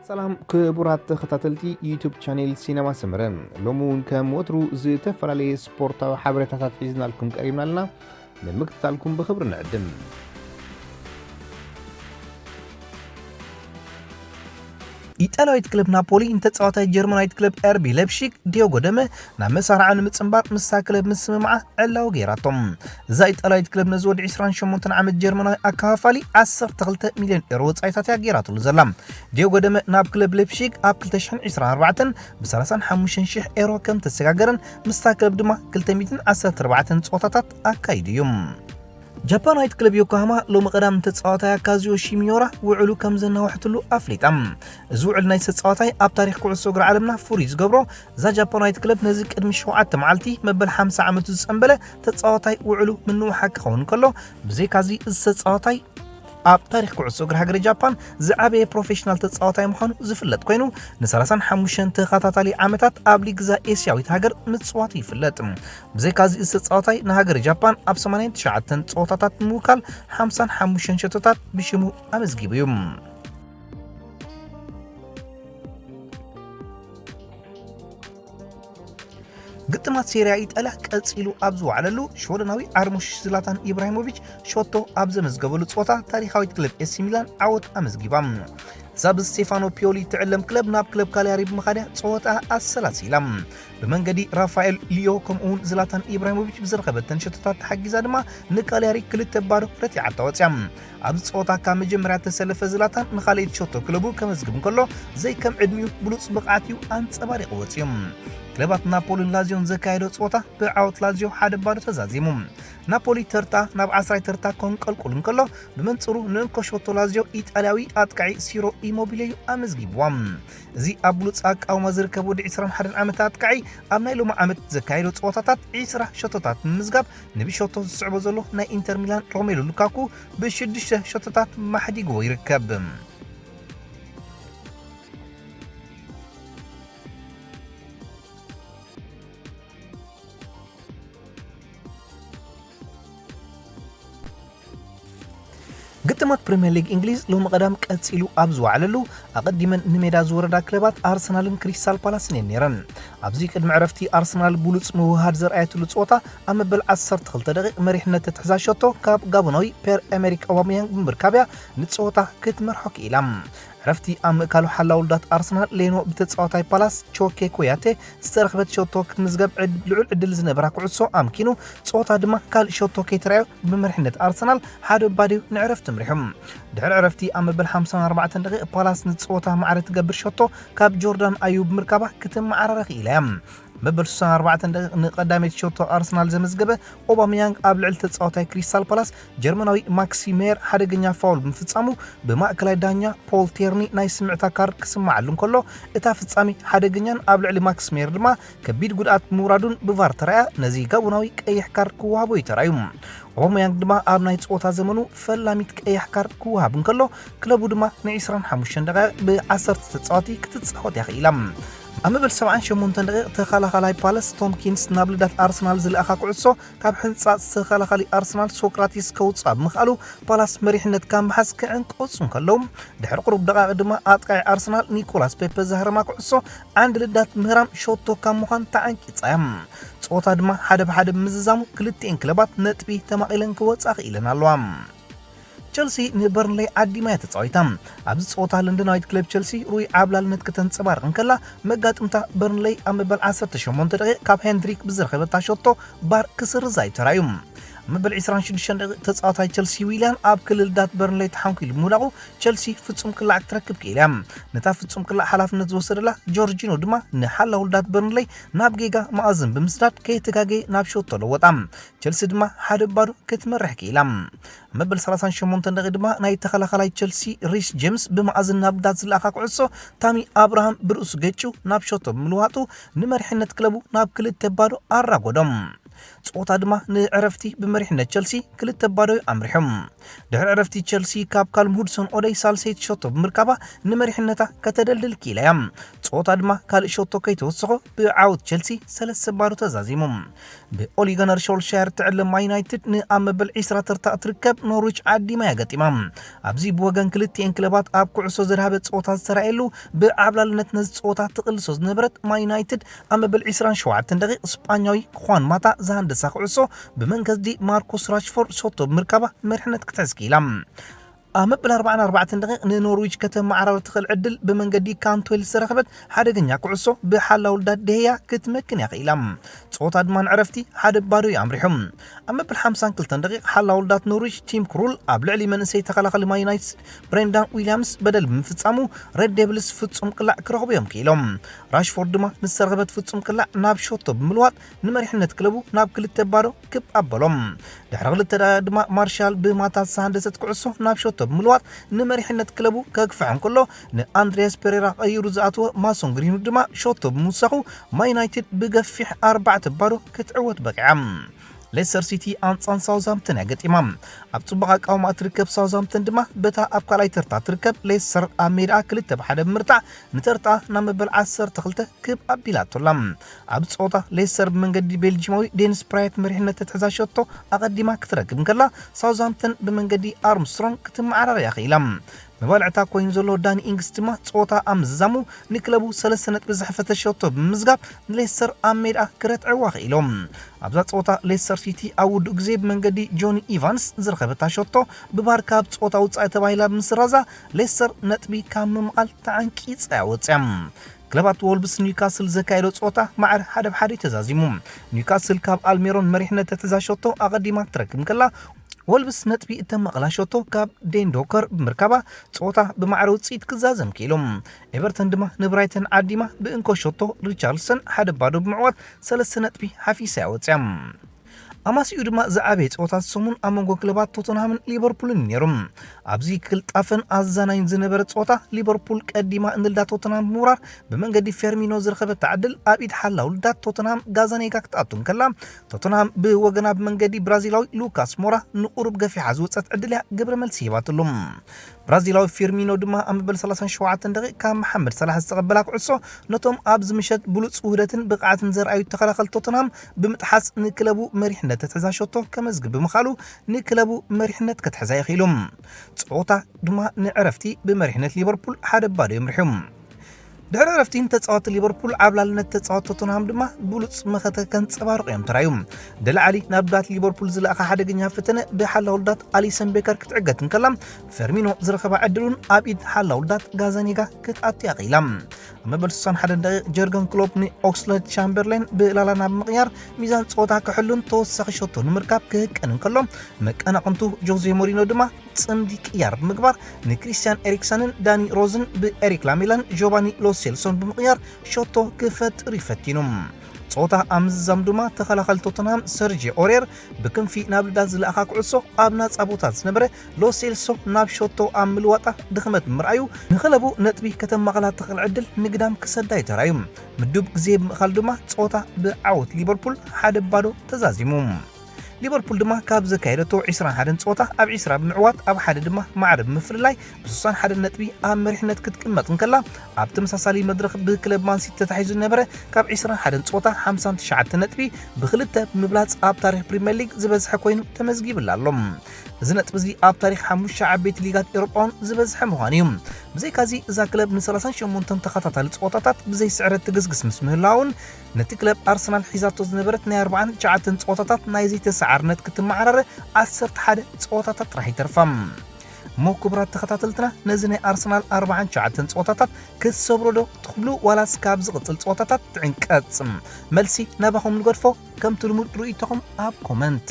سلام كبرات تختاتلتي يوتيوب شانيل سينما سمرن لومون كم وترو زتفرالي سبورتا وحبرتات حيزنا لكم قريبنا لنا من مكتتالكم بخبر نعدم ኢጣሊያዊት ክለብ ናፖሊ እንተጻዋታይ ጀርመናዊት ክለብ አርቢ ላይፕዚግ ዲዮጎ ደመ ናብ መሳርዓን ምጽንባር ምሳ ክለብ ምስምምዓ ዕላው ገይራቶም እዛ ኢጣሊያዊት ክለብ ነዝወድ 28 ዓመት ጀርመናዊ አካፋፋሊ 12 ሚልዮን ዩሮ ወጻኢታት ገይራትሉ ዘላ ዲዮጎ ደመ ናብ ክለብ ላይፕዚግ ኣብ 2024 ብ35000 ዩሮ ከም ተሰጋገረን ምስታ ክለብ ድማ 214 ጾታታት አካይድዮም ጃፓናዊት ክለብ ዮኮሃማ ሎሚ ቀዳም ተጻዋታይ ካዚዮ ሺሚዮራ ውዕሉ ከም ዘናውሕትሉ ኣፍሊጣም እዚ ውዕል ናይ ተጻዋታይ ኣብ ታሪኽ ኩዕሶ እግሪ ዓለምና ፍሩይ ዝገብሮ እዛ ጃፓናዊት ክለብ ነዚ ቅድሚ 7 መዓልቲ መበል 50 ዓመቱ ዝጸንበለ ተጻዋታይ ውዕሉ ምንውሓቅ ክኸውን ከሎ ብዘይካዚ እዚ ተጻዋታይ ኣብ ታሪኽ ኩዕሶ እግሪ ሃገር ጃፓን ዝዓበየ ፕሮፌሽናል ተጻዋታይ ምዃኑ ዝፍለጥ ኮይኑ ን35 ተኸታታሊ ዓመታት ኣብ ሊግ ኤስያዊት ሃገር ምጽዋት ይፍለጥ ብዘይካዚ እዚ ተጻዋታይ ንሃገር ጃፓን ኣብ 89 ጾታታት ምውካል 55 ሸቶታት ብሽሙ ኣመዝጊቡ እዩ ግጥማት ሴሪያ ኢጣልያ ቀጽሉ ኣብ ዝወዓለሉ ሾደናዊ አርሙሽ ዝላታን ኢብራሂሞቪች ሾቶ ኣብ ዘመዝገበሉ ጾታ ታሪኻዊት ክለብ ኤሲ ሚላን ዓወት ኣመዝጊባም ዛብ ስቴፋኖ ፒዮሊ ትዕለም ክለብ ናብ ክለብ ካሊያሪ ብምኻድያ ጾታ ኣሰላሲላም በመንገዲ ራፋኤል ሊዮ ከምኡን ዝላታን ኢብራሂሞቪች ብዝረኸበተን ሸቶታት ተሓጊዛ ድማ ንካሊያሪ ክልተ ባዶ ረቲዓ ተወጽያም ኣብ ጾታ ካብ መጀመርያ ተሰለፈ ዝላታን ንኻልእት ሾቶ ክለቡ ከመዝግብ እንከሎ ዘይ ከም ዕድሚኡ ብሉጽ ብቕዓትዩ አንጸባሪቑ ወጽዮም ክለባት ናፖሊን ላዚዮን ዘካየዶ ጾታ ብዓወት ላዚዮ ሓደ ባዶ ተዛዚሙ ናፖሊ ተርታ ናብ 10 ተርታ ኮንቀልቁል እንከሎ ብመንጽሩ ንንኮሾቶ ላዚዮ ኢጣልያዊ አጥቃዒ ሲሮ ኢሞቢሌዩ ኣመዝጊብዋም እዚ ኣብ ብሉጽ ኣቃውማ ዝርከብ ወዲ 21 ዓመት አጥቃዒ ኣብ ናይ ሎሚ ዓመት ዘካየዶ ጾታታት 20 ሸቶታት ምዝጋብ ንብሾቶ ዝስዕቦ ዘሎ ናይ ኢንተር ሚላን ሮሜሎ ሉካኩ ብ6 ሸቶታት ማሕዲጎ ይርከብ ግጥማት ፕሪሚየር ሊግ እንግሊዝ ሎሚ ቀዳም ቀጽሉ ኣብ ዝወዓለሉ ኣቀዲመን ንሜዳ ዝወረዳ ክለባት አርሰናልን ክሪስታል ፓላስን ነይረን ኣብዚ ቅድሚ ዕረፍቲ አርሰናል ብሉጽ ምውሃድ ዘርአየትሉ ጾታ ኣብ መበል 12 ደቂቕ መሪሕነት ተተሕዛሸቶ ካብ ጋቦናዊ ፔር ኤሜሪክ ኦባሜያንግ ብምርካብያ ንጾታ ክትመርሖ ክኢላም ዕረፍቲ ኣብ ምእካሉ ሓላውልዳት አርሰናል ሌኖ ብተጻዋታይ ፓላስ ቾኬ ኮያቴ ዝተረኽበት ሾቶ ክትምዝገብ ልዑል ዕድል ዝነበራ ኩዕሶ ኣምኪኑ ጾታ ድማ ካልእ ሾቶ ከይተረኣዮ ብመሪሕነት አርሰናል ሓደ ባዲው ንዕረፍቲ ምሪሖም ድሕሪ ዕረፍቲ ኣብ መበል 54 ደቂቕ ፓላስ ንጾታ ማዕረ ትገብር ሾቶ ካብ ጆርዳን ኣዩብ ምርካባ ክትመዓራረ ክኢላ መበል 64 ደቂቕ ንቀዳሜት ሾቶ አርሰናል ዘመዝገበ ኦባሜያንግ ኣብ ልዕል ተጻዋታይ ክሪስታል ፓላስ ጀርመናዊ ማክሲሜር ሓደገኛ ፋውል ብምፍጻሙ ብማእከላይ ዳኛ ፖል ቴርኒ ናይ ስምዕታ ካርድ ክስማዓሉ እንከሎ እታ ፍጻሚ ሓደገኛን ኣብ ልዕሊ ማክሲሜር ድማ ከቢድ ጉድኣት ምውራዱን ብቫር ተራያ ነዚ ጋቦናዊ ቀይሕ ካርድ ክወሃቦ ይተራዩ ኦባሜያንግ ድማ ኣብ ናይ ጾታ ዘመኑ ፈላሚት ቀይሕ ካርድ ክወሃብ እንከሎ ክለቡ ድማ ን25 ደቂቕ ብ10 ተጻዋቲ ክትጻወት ይኽኢላ ኣብ መበል 78 ደቂቕ ተኸላኻላይ ፓላስ ቶምኪንስ ናብ ልዳት አርሰናል ዝለኣኻ ኩዕሶ ካብ ሕንጻጽ ተኸላኻሊ አርሰናል ሶክራቲስ ከውጻእ ብምኽኣሉ ፓላስ መሪሕነት ካብ መሓዝ ክዕንቀጹ እንከለዉ ድሕሪ ቁሩብ ደቂቕ ድማ ኣጥቃዒ አርሰናል ኒኮላስ ፔፔ ዘሃረማ ኩዕሶ ዓንዲ ልዳት ምህራም ሾቶ ካብ ምዃን ተዓንቂጻያ ጾታ ድማ ሓደ ብሓደ ብምዝዛሙ ክልቲአን ክለባት ነጥቢ ተማቒለን ክወጻእ ክኢለን ኣለዋ ቸልሲ ንበርንሌይ ዓዲማ ተጻዊታ ኣብዚ ጾታ ለንደናዊት ክለብ ቸልሲ ሩይ ዓብላልነት ከተንጸባርቕ እንከላ መጋጥምታ በርንሌይ ኣብ መበል 18 ደቂቕ ካብ ሄንድሪክ ብዝረኸበታ ሾቶ ባር ክስርዛ ይተራዩ መበል 26 ደቂቕ ተጻዋታይ ቸልሲ ዊሊያን ኣብ ክልል ዳት በርንሌይ ተሓንኪሉ ምውላቑ ቸልሲ ፍጹም ቅላዕ ክትረክብ ክኢላ ነታ ፍጹም ቅላዕ ሓላፍነት ዝወሰደላ ጆርጂኖ ድማ ንሓላውልዳት በርንሌይ ናብ ጌጋ ማእዝን ብምስዳድ ከይተጋገየ ናብ ሾቶ ለወጣ ቸልሲ ድማ ሓደ ባዶ ክትመርሕ ክኢላ መበል 38 ደቂቕ ድማ ናይ ተኸላኻላይ ቸልሲ ሪስ ጄምስ ብማእዝን ናብ ዳት ዝለኣኻ ኩዕሶ ታሚ አብርሃም ብርእሱ ገጩ ናብ ሾቶ ብምልዋጡ ንመሪሕነት ክለቡ ናብ ክልተ ባዶ ኣራጎዶም ጾታ ድማ ንዕረፍቲ ብመሪሕነት ቸልሲ ክልተ ባዶ ኣምሪሖም ድሕሪ ዕረፍቲ ቸልሲ ካብ ካልም ሁድሰን ኦደይ ሳልሰይት ሾቶ ብምርካባ ንመሪሕነታ ከተደልድል ኪኢላ እያ ጾታ ድማ ካልእ ሾቶ ከይተወስኾ ብዓወት ቸልሲ 3 ባዶ ተዛዚሞም ብኦሊ ጉናር ሶልሻየር ትዕለም ማን ዩናይትድ ንኣብ መበል 20 ተርታ ትርከብ ኖርዊች ዓዲማ ያገጢማ ኣብዚ ብወገን ክልቲአን ክለባት ኣብ ኩዕሶ ዝረሃበ ጾታ ዝተራእየሉ ብዓብላልነት ነዚ ጾታ ትቕልሶ ዝነበረት ማን ዩናይትድ ኣብ መበል 27 ደቂቕ ስፓኛዊ ኳን ማታ ዝሃንደሳ ኩዕሶ ብመንገዲ ማርኮስ ራሽፎርድ ሾቶ ብምርካባ መሪሕነት ክትሕዝ ኪኢላ ኣብ መበል 44 ደቂቕ ንኖርዊች ከተመዓራረ ትኽእል ዕድል ብመንገዲ ካንትዌል ዝረኸበት ሓደገኛ ኩዕሶ ብሓላውልዳት ደህያ ክትመክን ያኽኢላ ጾታ ድማ ንዕረፍቲ ሓደ ባዶ ኣምሪሖም ኣብ መበል 52 ደቂቕ ሓላውልዳት ኖርዊች ቲም ክሩል ኣብ ልዕሊ መንእሰይ ተኸላኻሊ ማን ዩናይትድ ብሬንዳን ዊልያምስ በደል ብምፍጻሙ ሬድ ዴቪልስ ፍጹም ቅላዕ ክረኽቡ እዮም ክኢሎም ራሽፎርድ ድማ ንዝተረኸበት ፍጹም ቅላዕ ናብ ሾቶ ብምልዋጥ ንመሪሕነት ክለቡ ናብ 2 ባዶ ክብ ኣበሎም ድሕሪ ክልተ ድማ ማርሻል ብማታ ዝሃንደሰት ኩዕሶ ናብ ሾቶ ብምልዋጥ ንመሪሕነት ክለቡ ከግፍዖም ከሎ ንኣንድሪያስ ፔሬራ ቀይሩ ዝኣተወ ማሶን ግሪኑ ድማ ሾቶ ብምውሳኹ ማን ዩናይትድ ብገፊሕ 4 ባዶ ክትዕወት በቂዓ ሌስተር ሲቲ ኣንጻን ሳውዝሃምፕተን ያገጢማ ኣብ ጽቡቕ ኣቃውማ ትርከብ ሳውዝሃምፕተን ድማ በታ ኣብ ካልኣይ ተርታ ትርከብ ሌስተር ኣብ ሜዳ 2-1 ብምርታዕ ንተርታ ናብ መበል 12 ክብ ኣቢላቶላ ኣብ ጾታ ሌስተር ብመንገዲ ቤልጂማዊ ዴኒስ ፕራየት መሪሕነት ትሕዛ ሾቶ ኣቐዲማ ክትረክብ ከላ ሳውዝሃምፕተን ብመንገዲ ኣርምስትሮንግ ክትመዓራረ ያኽኢላ መባልዕታ ኮይኑ ዘሎ ዳኒ ኢንግስ ድማ ጾታ ኣምዝዛሙ ንክለቡ 3 ነጥቢ ዝሕፈተ ሾቶ ብምዝጋብ ንሌስተር ኣብ ሜዳ ክረትዕዋ ኽኢሎም ኣብዛ ጾታ ሌስተር ሲቲ ኣብ ውድኡ ግዜ ብመንገዲ ጆኒ ኢቫንስ ዝረኸበታ ሾቶ ብባርካ ኣብ ጾታ ውፃኢ ተባሂላ ብምስራዛ ሌስተር ነጥቢ ካብ ምምቓል ተዓንቂፃ ያወፅያ ክለባት ወልብስ ኒውካስል ዘካየዶ ጾታ ማዕር 1-1 ተዛዚሙ ኒውካስል ካብ ኣልሜሮን መሪሕነት ትሕዛ ሾቶ ኣቐዲማ ትረክብ ከላ ወልብስ ነጥቢ እተመቕላ ሾቶ ካብ ዴንዶከር ብምርካባ ጾታ ብማዕረ ውፅኢት ክዛዘም ኪኢሎም ኤቨርተን ድማ ንብራይተን ዓዲማ ብእንኮ ሾቶ ሪቻርልሰን 1 ባዶ ብምዕዋት 3 ነጥቢ ሓፊሳ ያወፅያ ኣማሲኡ ድማ ዝዓበየ ጾታ ሰሙን ኣብ መንጎ ክለባት ቶተንሃምን ሊቨርፑልን ነይሮም ኣብዚ ክልጣፈን ኣዛናይን ዝነበረ ጾታ ሊቨርፑል ቀዲማ እንልዳ ቶተንሃም ብምውራር ብመንገዲ ፌርሚኖ ዝረኸበት ዕድል ኣብ ኢድ ሓላው ልዳት ቶተንሃም ጋዛኔጋ ክትኣቱን ከላ ቶተንሃም ብወገና ብመንገዲ ብራዚላዊ ሉካስ ሞራ ንቁሩብ ገፊሓ ዝወፀት ዕድል ግብረ መልሲ ሂባትሎም ብራዚላዊ ፌርሚኖ ድማ ኣብ መበል 37 ደቂቕ ካብ መሐመድ ሰላሕ ዝተቐበላ ኩዕሶ ነቶም ኣብ ዝምሸት ብሉፅ ውህደትን ብቕዓትን ዘርኣዩ ተኸላኸል ቶተንሃም ብምጥሓስ ንክለቡ መሪሕነት ተትሕዛ ሾቶ ከመዝግብ ብምኻሉ ንክለቡ መሪሕነት ክትሕዛ ይኽኢሎም ጾታ ድማ ንዕረፍቲ ብመሪሕነት ሊቨርፑል 1 ባዶ ይምርሕዮም ድሕሪ ዕረፍቲ ተጻወቲ ሊቨርፑል ዓብላልነት ተጻወቲ ቶተንሃም ድማ ብሉፅ መኸተ ከንጸባርቑ እዮም ተራእዩ ደላዓሊ ናብ ዳት ሊቨርፑል ዝለኣኻ ሓደገኛ ፈተነ ብሓላውልዳት ኣሊሰን ቤከር ክትዕገትን ከላ ፈርሚኖ ዝረኸባ ዕድሉን ኣብ ኢድ ሓላውልዳት ጋዛኔጋ ክትኣቱ ያኽኢላ ኣብ መበል 61 ደቂቕ ጀርገን ክሎፕ ንኦክስለድ ቻምበርሌን ብላላና ብምቕያር ሚዛን ጾታ ክሕሉን ተወሳኺ ሾቶ ንምርካብ ክህቀንን ከሎ መቀናቕንቱ ጆዜ ሞሪኖ ድማ ጽምዲ ቅያር ብምግባር ንክሪስቲያን ኤሪክሰንን ዳኒ ሮዝን ብኤሪክ ላሜላን ጆቫኒ ሎሴልሶን ብምቕያር ሾቶ ክፈጥር ይፈቲኖም ጾታ ኣምዝዛም ድማ ተኸላኸል ቶተንሃም ሰርጂ ኦሬር ብክንፊ ናብ ልዳት ዝለኣኻ ኩዕሶ ኣብ ናፃ ቦታ ዝነበረ ሎሴልሶ ናብ ሾቶ ኣብ ምልዋጣ ድኽመት ብምርኣዩ ንክለቡ ነጥቢ ከተመቕላ ትኽእል ዕድል ንግዳም ክሰዳይ ተራእዩ ምዱብ ግዜ ብምእኻል ድማ ጾታ ብዓወት ሊቨርፑል 1 ባዶ ተዛዚሙ ሊቨርፑል ድማ ካብ ዘካየደቶ 21 ጾታ ኣብ 20 ብምዕዋት ኣብ ሓደ ድማ ማዕረ ብምፍልላይ ብ61 ነጥቢ ኣብ መሪሕነት ክትቅመጥ እንከላ ኣብ ተመሳሳሊ መድረኽ ብክለብ ማንሲቲ ተታሒዙ ዝነበረ ካብ 21 ጾታ 59 ነጥቢ ብክልተ ብምብላፅ ኣብ ታሪኽ ፕሪምየር ሊግ ዝበዝሐ ኮይኑ ተመዝጊብላ ኣሎ እዚ ነጥቢ እዚ ኣብ ታሪኽ 5 ዓበይቲ ሊጋት ኤውሮጳውን ዝበዝሐ ምዃኑ እዩ ብዘይካዚ እዛ ክለብ ን38 ተኸታታሊ ጾታታት ብዘይ ስዕረት ትግስግስ ምስ ምህላውን ነቲ ክለብ ኣርሰናል ሒዛቶ ዝነበረት ናይ 49 ጾታታት ናይ ዘይተሰዓርነት ክትመዓራረ 11 ጾታታት ጥራሕ ይተርፋም ሞ ክቡራት ተኸታተልትና ነዚ ናይ ኣርሰናል 49 ጾታታት ክሰብሮዶ ትኽብሉ ዋላስ ካብ ዝቕፅል ጾታታት ትዕንቀጽ መልሲ ናባኹም ንገድፎ ከም ትልሙድ ርእይቶኹም ኣብ ኮመንት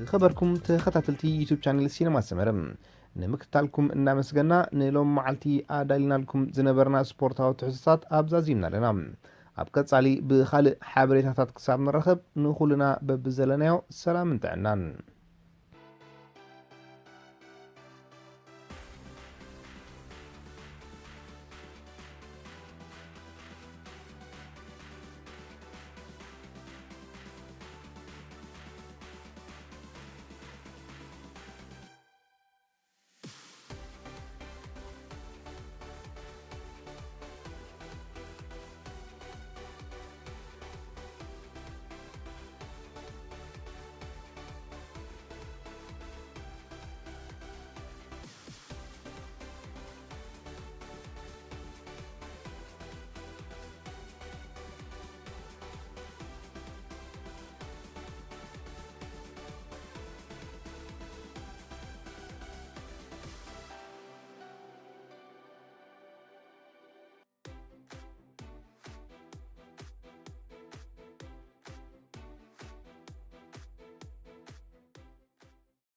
خبركم تخطاتلتي يوتيوب شانل سينما سمرم نمكتالكم እናመስገና ንሎም መዓልቲ ኣዳሊና ልኩም ዝነበርና ስፖርታዊ ትሕዝቶታት ኣብዛዚምና ኣለና ኣብ ቀጻሊ ብኻልእ ሓበሬታታት ክሳብ ንረኸብ ንኹልና በብዘለናዮ ሰላም እንተዕናን